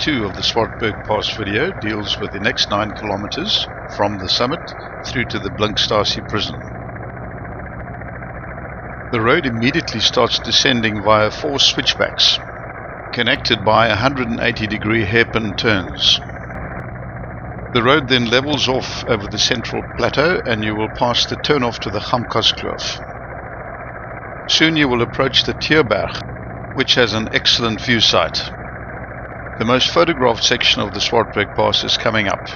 2 of the Swartberg Pass video deals with the next 9 kilometers from the summit through to the Blinkstasi prison. The road immediately starts descending via 4 switchbacks, connected by 180-degree hairpin turns. The road then levels off over the central plateau and you will pass the turnoff to the Gamkaskloof. Soon you will approach the Swartberg, which has an excellent view site. The most photographed section of the Swartberg Pass is coming up.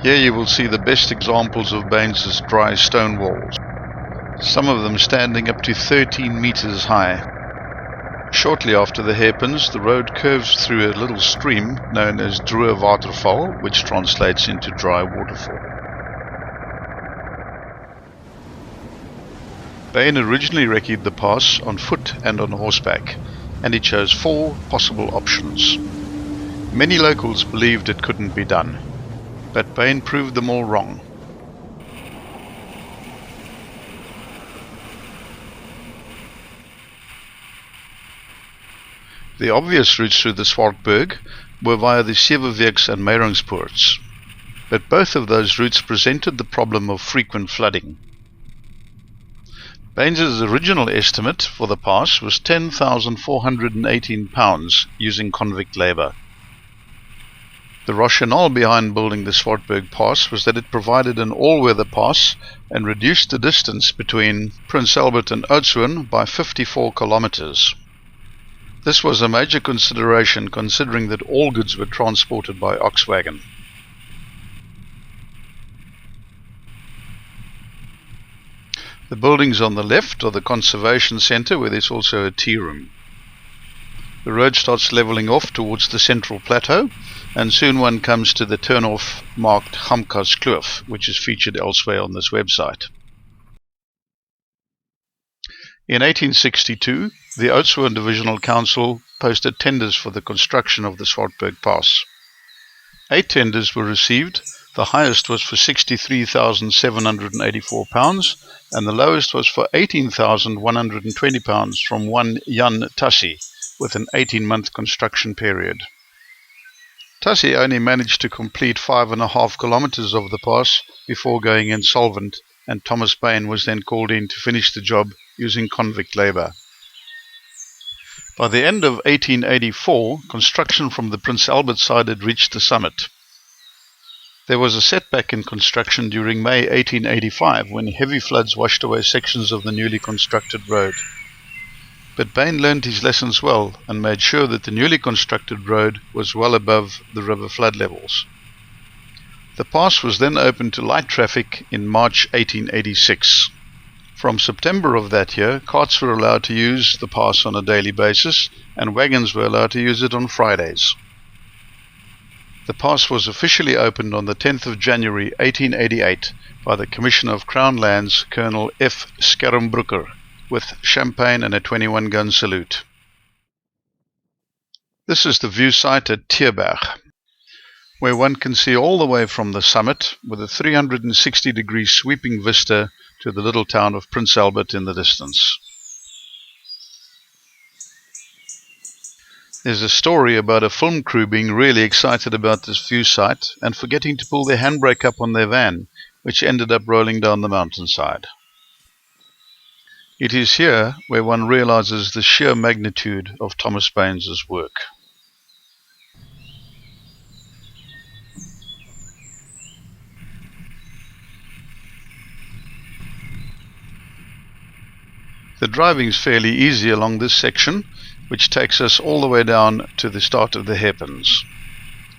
Here you will see the best examples of Baines's dry stone walls, some of them standing up to 13 meters high. Shortly after the hairpins, the road curves through a little stream known as Droë Waterval, which translates into dry waterfall. Bain originally recce'd the pass on foot and on horseback, and he chose 4 possible options. Many locals believed it couldn't be done, but Bain proved them all wrong. The obvious routes through the Swartberg were via the Seweweeks and Meiringspoorts, but both of those routes presented the problem of frequent flooding. Baines's original estimate for the pass was £10,418 using convict labour. The rationale behind building the Swartberg Pass was that it provided an all-weather pass and reduced the distance between Prince Albert and Oudtshoorn by 54 kilometers. This was a major consideration considering that all goods were transported by ox wagon. The buildings on the left are the conservation centre, where there's also a tea room. The road starts levelling off towards the central plateau, and soon one comes to the turnoff marked Gamkaskloof, which is featured elsewhere on this website. In 1862, the Oudtshoorn Divisional Council posted tenders for the construction of the Swartberg Pass. 8 tenders were received. The highest was for £63,784 and the lowest was for £18,120 from one Jan Tassie, with an 18-month construction period. Tassie only managed to complete 5.5 kilometers of the pass before going insolvent, and Thomas Bain was then called in to finish the job using convict labour. By the end of 1884, construction from the Prince Albert side had reached the summit. There was a setback in construction during May 1885 when heavy floods washed away sections of the newly constructed road. But Bain learned his lessons well and made sure that the newly constructed road was well above the river flood levels. The pass was then opened to light traffic in March 1886. From September of that year, carts were allowed to use the pass on a daily basis and wagons were allowed to use it on Fridays. The pass was officially opened on the 10th of January 1888 by the Commissioner of Crown Lands, Colonel F. Schermbrucker, with champagne and a 21-gun salute. This is the view site at Swartberg, where one can see all the way from the summit with a 360-degree sweeping vista to the little town of Prince Albert in the distance. There's a story about a film crew being really excited about this view site and forgetting to pull their handbrake up on their van, which ended up rolling down the mountainside. It is here where one realizes the sheer magnitude of Thomas Baines's work. The driving's fairly easy along this section, which takes us all the way down to the start of the hairpins,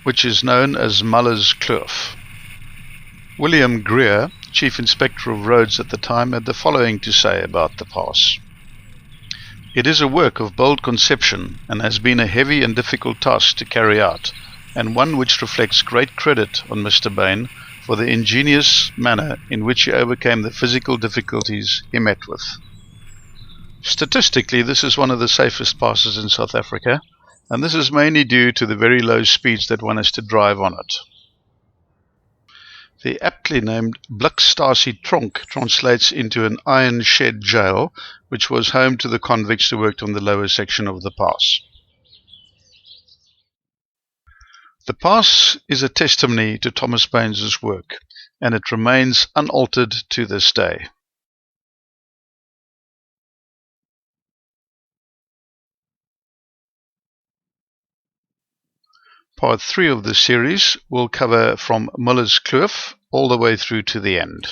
which is known as Muller's Kloof. William Greer, Chief Inspector of Roads at the time, had the following to say about the pass. It is a work of bold conception and has been a heavy and difficult task to carry out, and one which reflects great credit on Mr. Bain for the ingenious manner in which he overcame the physical difficulties he met with. Statistically, this is one of the safest passes in South Africa, and this is mainly due to the very low speeds that one has to drive on it. The aptly named Blinkstasi Tronk translates into an iron shed jail, which was home to the convicts who worked on the lower section of the pass. The pass is a testimony to Thomas Paine's work, and it remains unaltered to this day. Part 3 of this series will cover from Miller's Kloof all the way through to the end.